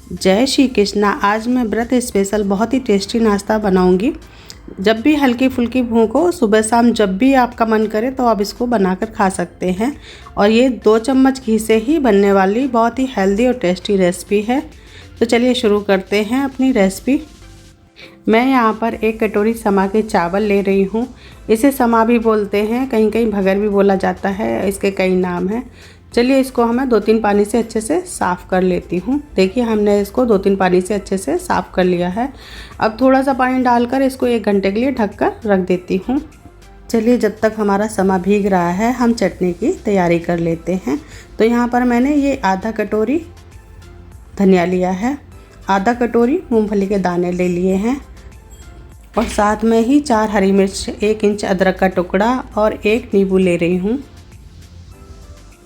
जय श्री कृष्णा। आज मैं व्रत स्पेशल बहुत ही टेस्टी नाश्ता बनाऊंगी। जब भी हल्की फुल्की भूख हो, सुबह शाम जब भी आपका मन करे तो आप इसको बनाकर खा सकते हैं। और ये 2 चम्मच घी से ही बनने वाली बहुत ही हेल्दी और टेस्टी रेसिपी है। तो चलिए शुरू करते हैं अपनी रेसिपी। मैं यहाँ पर 1 कटोरी समा के चावल ले रही हूँ। इसे समा भी बोलते हैं, कहीं कहीं भगर भी बोला जाता है, इसके कई नाम हैं। चलिए इसको हमें 2-3 पानी से अच्छे से साफ़ कर लेती हूँ। देखिए हमने इसको 2-3 पानी से अच्छे से साफ़ कर लिया है। अब थोड़ा सा पानी डालकर इसको 1 घंटे के लिए ढककर रख देती हूँ। चलिए जब तक हमारा समा भीग रहा है हम चटनी की तैयारी कर लेते हैं। तो यहाँ पर मैंने ये आधा कटोरी धनिया लिया है, आधा कटोरी मूंगफली के दाने ले लिए हैं और साथ में ही 4 हरी मिर्च, 1 इंच अदरक का टुकड़ा और 1 नींबू ले रही हूँ।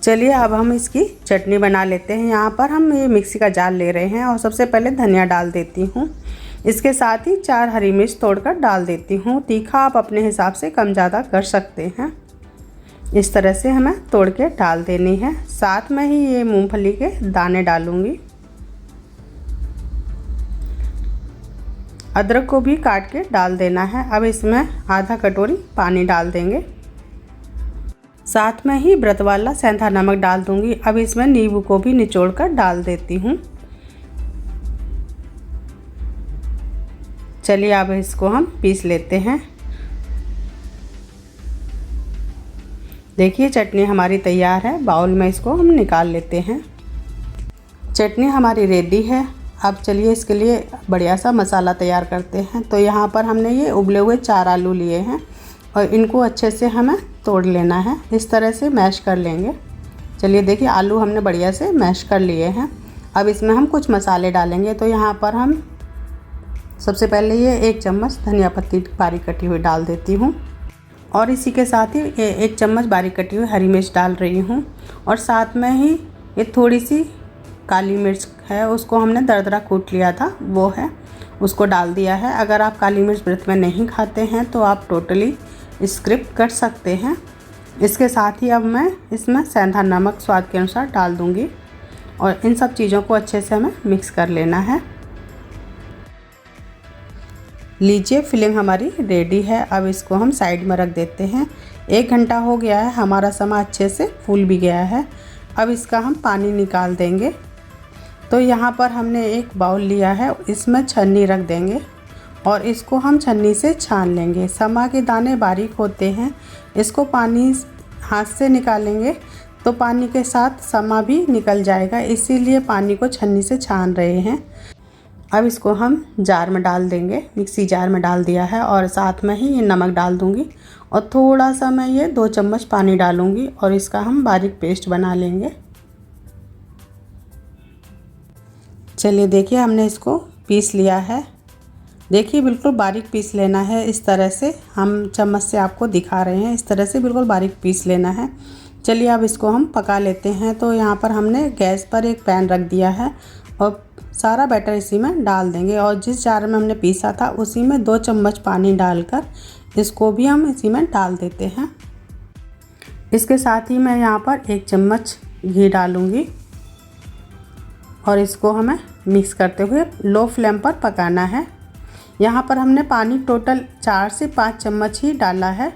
चलिए अब हम इसकी चटनी बना लेते हैं। यहाँ पर हम ये मिक्सी का जार ले रहे हैं और सबसे पहले धनिया डाल देती हूँ। इसके साथ ही 4 हरी मिर्च तोड़कर डाल देती हूँ। तीखा आप अपने हिसाब से कम ज़्यादा कर सकते हैं। इस तरह से हमें तोड़ के डाल देनी है। साथ में ही ये मूंगफली के दाने डालूँगी। अदरक को भी काट के डाल देना है। अब इसमें आधा कटोरी पानी डाल देंगे। साथ में ही व्रत वाला सेंधा नमक डाल दूंगी। अब इसमें नींबू को भी निचोड़ कर डाल देती हूँ। चलिए अब इसको हम पीस लेते हैं। देखिए चटनी हमारी तैयार है। बाउल में इसको हम निकाल लेते हैं। चटनी हमारी रेडी है। अब चलिए इसके लिए बढ़िया सा मसाला तैयार करते हैं। तो यहाँ पर हमने ये उबले हुए 4 आलू लिए हैं और इनको अच्छे से हमें तोड़ लेना है। इस तरह से मैश कर लेंगे। चलिए देखिए आलू हमने बढ़िया से मैश कर लिए हैं। अब इसमें हम कुछ मसाले डालेंगे। तो यहाँ पर हम सबसे पहले ये 1 चम्मच धनिया पत्ती बारीक कटी हुई डाल देती हूँ और इसी के साथ ही 1 चम्मच बारीक कटी हुई हरी मिर्च डाल रही हूँ और साथ में ही ये थोड़ी सी काली मिर्च है, उसको हमने दरदरा कूट लिया था, वो है, उसको डाल दिया है। अगर आप काली मिर्च व्रत में नहीं खाते हैं तो आप टोटली स्किप कर सकते हैं। इसके साथ ही अब मैं इसमें सेंधा नमक स्वाद के अनुसार डाल दूंगी और इन सब चीज़ों को अच्छे से हमें मिक्स कर लेना है। लीजिए फिलिंग हमारी रेडी है। अब इसको हम साइड में रख देते हैं। 1 घंटा हो गया है, हमारा समा अच्छे से फूल भी गया है। अब इसका हम पानी निकाल देंगे। तो यहाँ पर हमने एक बाउल लिया है, इसमें छन्नी रख देंगे और इसको हम छन्नी से छान लेंगे। समा के दाने बारीक होते हैं, इसको पानी हाथ से निकालेंगे तो पानी के साथ समा भी निकल जाएगा, इसीलिए पानी को छन्नी से छान रहे हैं। अब इसको हम जार में डाल देंगे। मिक्सी जार में डाल दिया है और साथ में ही ये नमक डाल दूंगी और थोड़ा सा मैं ये 2 चम्मच पानी डालूंगी और इसका हम बारीक पेस्ट बना लेंगे। चलिए देखिए हमने इसको पीस लिया है। देखिए बिल्कुल बारीक पीस लेना है। इस तरह से हम चम्मच से आपको दिखा रहे हैं, इस तरह से बिल्कुल बारीक पीस लेना है। चलिए अब इसको हम पका लेते हैं। तो यहाँ पर हमने गैस पर एक पैन रख दिया है और सारा बैटर इसी में डाल देंगे और जिस जार में हमने पीसा था उसी में 2 चम्मच पानी डालकर इसको भी हम इसी में डाल देते हैं। इसके साथ ही मैं यहाँ पर 1 चम्मच घी डालूँगी और इसको हमें मिक्स करते हुए लो फ्लेम पर पकाना है। यहाँ पर हमने पानी टोटल 4 से 5 चम्मच ही डाला है।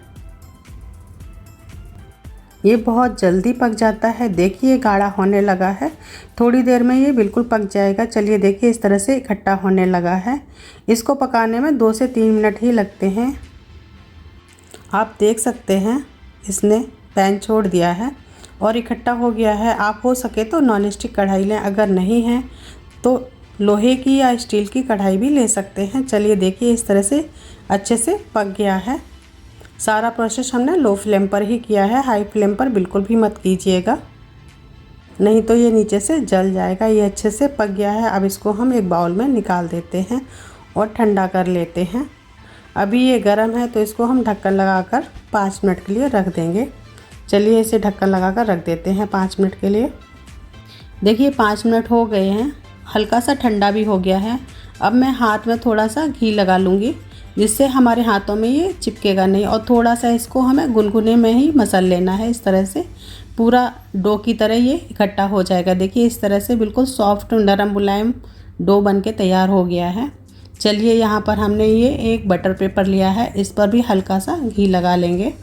ये बहुत जल्दी पक जाता है। देखिए गाढ़ा होने लगा है, थोड़ी देर में ये बिल्कुल पक जाएगा। चलिए देखिए इस तरह से इकट्ठा होने लगा है। इसको पकाने में 2 से 3 मिनट ही लगते हैं। आप देख सकते हैं इसने पैन छोड़ दिया है और इकट्ठा हो गया है। आप हो सके तो नॉन स्टिक कढ़ाई लें, अगर नहीं है तो लोहे की या स्टील की कढ़ाई भी ले सकते हैं। चलिए देखिए इस तरह से अच्छे से पक गया है। सारा प्रोसेस हमने लो फ्लेम पर ही किया है, हाई फ्लेम पर बिल्कुल भी मत कीजिएगा, नहीं तो ये नीचे से जल जाएगा। ये अच्छे से पक गया है। अब इसको हम एक बाउल में निकाल देते हैं और ठंडा कर लेते हैं। अभी ये गर्म है तो इसको हम ढक्कन लगाकर 5 मिनट के लिए रख देंगे। चलिए इसे ढक्कन लगाकर रख देते हैं 5 मिनट के लिए। देखिए 5 मिनट हो गए हैं, हल्का सा ठंडा भी हो गया है। अब मैं हाथ में थोड़ा सा घी लगा लूँगी जिससे हमारे हाथों में ये चिपकेगा नहीं और थोड़ा सा इसको हमें गुनगुने में ही मसल लेना है। इस तरह से पूरा डो की तरह ये इकट्ठा हो जाएगा। देखिए इस तरह से बिल्कुल सॉफ्ट नरम मुलायम डो बन के तैयार हो गया है। चलिए यहाँ पर हमने ये एक बटर पेपर लिया है, इस पर भी हल्का सा घी लगा लेंगे।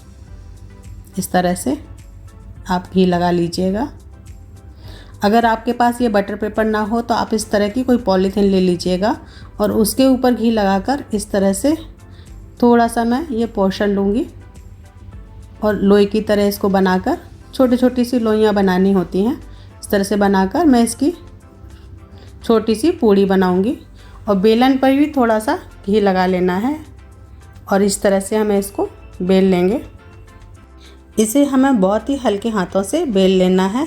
इस तरह से आप घी लगा लीजिएगा। अगर आपके पास ये बटर पेपर ना हो तो आप इस तरह की कोई पॉलीथीन ले लीजिएगा और उसके ऊपर घी लगाकर इस तरह से थोड़ा सा मैं ये पोर्शन लूँगी और लोई की तरह इसको बनाकर छोटी छोटी सी लोइयाँ बनानी होती हैं। इस तरह से बनाकर मैं इसकी छोटी सी पूड़ी बनाऊँगी और बेलन पर भी थोड़ा सा घी लगा लेना है और इस तरह से हमें इसको बेल लेंगे। इसे हमें बहुत ही हल्के हाथों से बेल लेना है,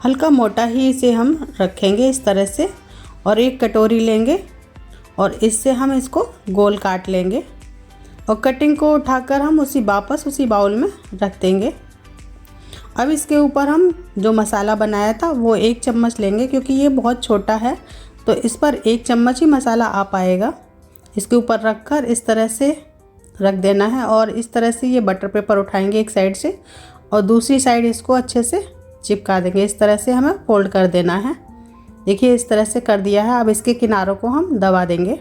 हल्का मोटा ही इसे हम रखेंगे इस तरह से। और एक कटोरी लेंगे और इससे हम इसको गोल काट लेंगे और कटिंग को उठाकर हम वापस उसी बाउल में रख देंगे। अब इसके ऊपर हम जो मसाला बनाया था वो 1 चम्मच लेंगे, क्योंकि ये बहुत छोटा है तो इस पर 1 चम्मच ही मसाला आ पाएगा। इसके ऊपर रखकर इस तरह से रख देना है और इस तरह से ये बटर पेपर उठाएंगे एक साइड से और दूसरी साइड इसको अच्छे से चिपका देंगे। इस तरह से हमें फोल्ड कर देना है। देखिए इस तरह से कर दिया है। अब इसके किनारों को हम दबा देंगे।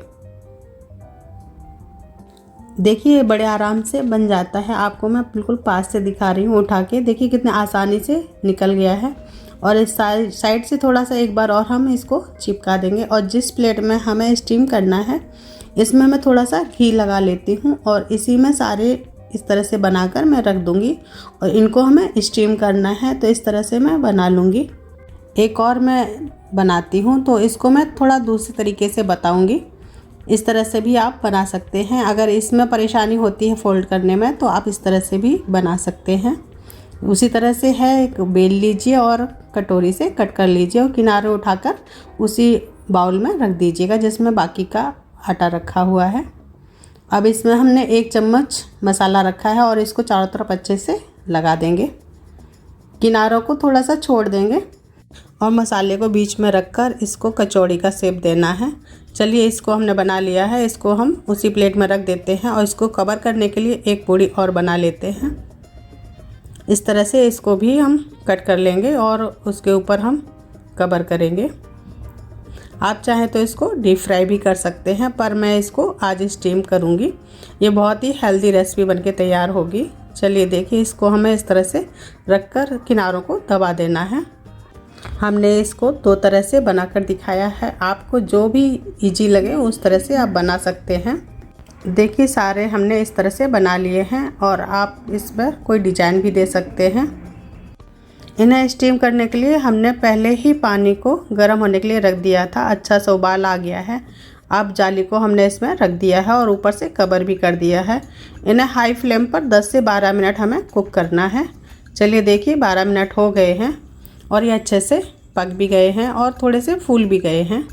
देखिए बड़े आराम से बन जाता है। आपको मैं बिल्कुल पास से दिखा रही हूँ उठा के। देखिए कितने आसानी से निकल गया है। और इस साइड से थोड़ा सा एक बार और हम इसको चिपका देंगे। और जिस प्लेट में हमें स्टीम करना है इसमें मैं थोड़ा सा घी लगा लेती हूँ और इसी में सारे इस तरह से बनाकर मैं रख दूँगी और इनको हमें स्टीम करना है। तो इस तरह से मैं बना लूँगी। एक और मैं बनाती हूँ तो इसको मैं थोड़ा दूसरे तरीके से बताऊँगी। इस तरह से भी आप बना सकते हैं। अगर इसमें परेशानी होती है फोल्ड करने में तो आप इस तरह से भी बना सकते हैं। उसी तरह से है, एक बेल लीजिए और कटोरी से कट कर लीजिए और किनारे उठाकर उसी बाउल में रख दीजिएगा जिसमें बाकी का आटा रखा हुआ है। अब इसमें हमने 1 चम्मच मसाला रखा है और इसको चारों तरफ अच्छे से लगा देंगे। किनारों को थोड़ा सा छोड़ देंगे और मसाले को बीच में रखकर इसको कचौड़ी का शेप देना है। चलिए इसको हमने बना लिया है। इसको हम उसी प्लेट में रख देते हैं और इसको कवर करने के लिए एक पूड़ी और बना लेते हैं। इस तरह से इसको भी हम कट कर लेंगे और उसके ऊपर हम कवर करेंगे। आप चाहें तो इसको डीप फ्राई भी कर सकते हैं, पर मैं इसको आज स्टीम करूँगी। ये बहुत ही हेल्दी रेसिपी बनके तैयार होगी। चलिए देखिए इसको हमें इस तरह से रखकर किनारों को दबा देना है। हमने इसको 2 तरह से बनाकर दिखाया है। आपको जो भी इजी लगे उस तरह से आप बना सकते हैं। देखिए सारे हमने इस तरह से बना लिए हैं और आप इस पर कोई डिज़ाइन भी दे सकते हैं। इन्हें स्टीम करने के लिए हमने पहले ही पानी को गर्म होने के लिए रख दिया था। अच्छा सा उबाल आ गया है। अब जाली को हमने इसमें रख दिया है और ऊपर से कवर भी कर दिया है। इन्हें हाई फ्लेम पर 10 से 12 मिनट हमें कुक करना है। चलिए देखिए 12 मिनट हो गए हैं और ये अच्छे से पक भी गए हैं और थोड़े से फूल भी गए हैं।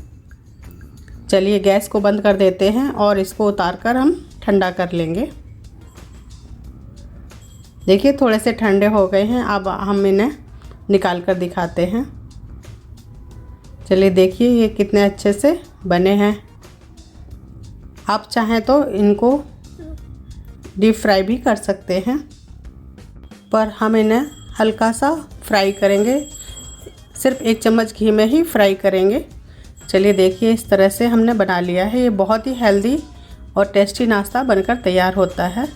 चलिए गैस को बंद कर देते हैं और इसको उतार कर हम ठंडा कर लेंगे। देखिए थोड़े से ठंडे हो गए हैं। अब हम इन्हें निकाल कर दिखाते हैं। चलिए देखिए ये कितने अच्छे से बने हैं। आप चाहें तो इनको डीप फ्राई भी कर सकते हैं, पर हम इन्हें हल्का सा फ्राई करेंगे। सिर्फ 1 चम्मच घी में ही फ्राई करेंगे। चलिए देखिए इस तरह से हमने बना लिया है। ये बहुत ही हेल्दी और टेस्टी नाश्ता बनकर तैयार होता है।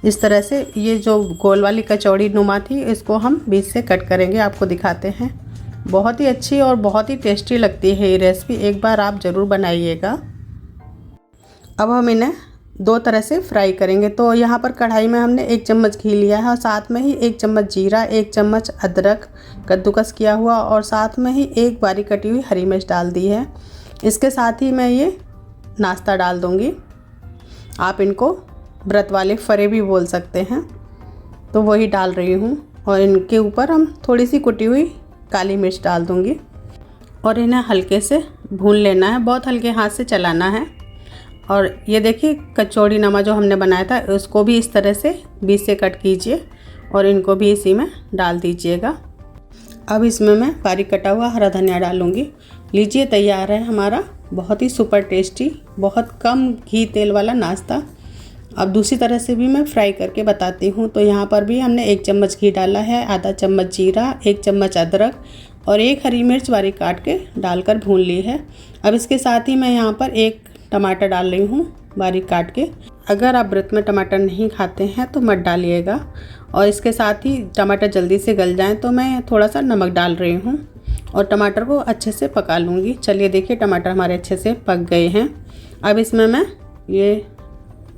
इस तरह से ये जो गोल वाली कचौड़ी नुमा थी इसको हम बीच से कट करेंगे। आपको दिखाते हैं। बहुत ही अच्छी और बहुत ही टेस्टी लगती है ये रेसिपी। एक बार आप ज़रूर बनाइएगा। अब हम इन्हें 2 तरह से फ्राई करेंगे। तो यहाँ पर कढ़ाई में हमने 1 चम्मच घी लिया है और साथ में ही 1 चम्मच जीरा, 1 चम्मच अदरक कद्दूकस किया हुआ और साथ में ही 1 बारीक कटी हुई हरी मिर्च डाल दी है। इसके साथ ही मैं ये नाश्ता डाल दूँगी। आप इनको व्रत वाले फरे भी बोल सकते हैं, तो वही डाल रही हूँ। और इनके ऊपर हम थोड़ी सी कुटी हुई काली मिर्च डाल दूँगी और इन्हें हल्के से भून लेना है। बहुत हल्के हाथ से चलाना है। और ये देखिए कचौड़ी नमा जो हमने बनाया था उसको भी इस तरह से बीच से कट कीजिए और इनको भी इसी में डाल दीजिएगा। अब इसमें मैं बारीक कटा हुआ हरा धनिया डालूँगी। लीजिए तैयार है हमारा बहुत ही सुपर टेस्टी, बहुत कम घी तेल वाला नाश्ता। अब दूसरी तरह से भी मैं फ्राई करके बताती हूँ। तो यहाँ पर भी हमने 1 चम्मच घी डाला है, आधा चम्मच जीरा, 1 चम्मच अदरक, और 1 हरी मिर्च बारीक काट के डालकर भून ली है। अब इसके साथ ही मैं यहाँ पर 1 टमाटर डाल रही हूँ बारीक काट के। अगर आप व्रत में टमाटर नहीं खाते हैं तो मत डालिएगा। और इसके साथ ही टमाटर जल्दी से गल जाएं तो मैं थोड़ा सा नमक डाल रही हूँ और टमाटर को अच्छे से पका लूँगी। चलिए देखिए टमाटर हमारे अच्छे से पक गए हैं। अब इसमें मैं ये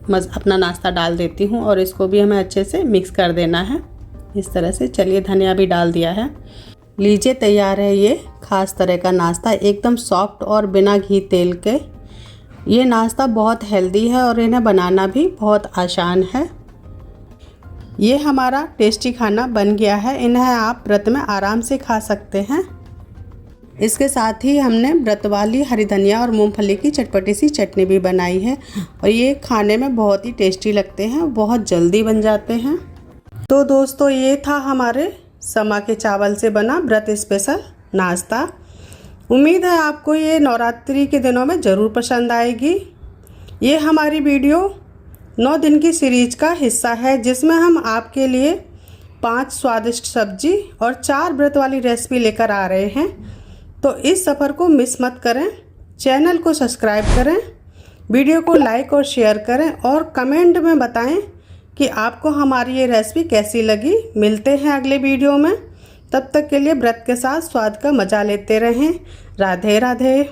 अपना नाश्ता डाल देती हूँ और इसको भी हमें अच्छे से मिक्स कर देना है इस तरह से। चलिए धनिया भी डाल दिया है। लीजिए तैयार है ये ख़ास तरह का नाश्ता, एकदम सॉफ्ट और बिना घी तेल के। ये नाश्ता बहुत हेल्दी है और इन्हें बनाना भी बहुत आसान है। ये हमारा टेस्टी खाना बन गया है। इन्हें आप व्रत में आराम से खा सकते हैं। इसके साथ ही हमने व्रत वाली हरी धनिया और मूंगफली की चटपटी सी चटनी भी बनाई है और ये खाने में बहुत ही टेस्टी लगते हैं, बहुत जल्दी बन जाते हैं। तो दोस्तों ये था हमारे समा के चावल से बना व्रत स्पेशल नाश्ता। उम्मीद है आपको ये नवरात्रि के दिनों में ज़रूर पसंद आएगी। ये हमारी वीडियो 9 दिन की सीरीज का हिस्सा है जिसमें हम आपके लिए 5 स्वादिष्ट सब्जी और 4 व्रत वाली रेसिपी लेकर आ रहे हैं। तो इस सफ़र को मिस मत करें, चैनल को सब्सक्राइब करें, वीडियो को लाइक और शेयर करें और कमेंट में बताएं कि आपको हमारी ये रेसिपी कैसी लगी। मिलते हैं अगले वीडियो में, तब तक के लिए व्रत के साथ स्वाद का मज़ा लेते रहें। राधे राधे।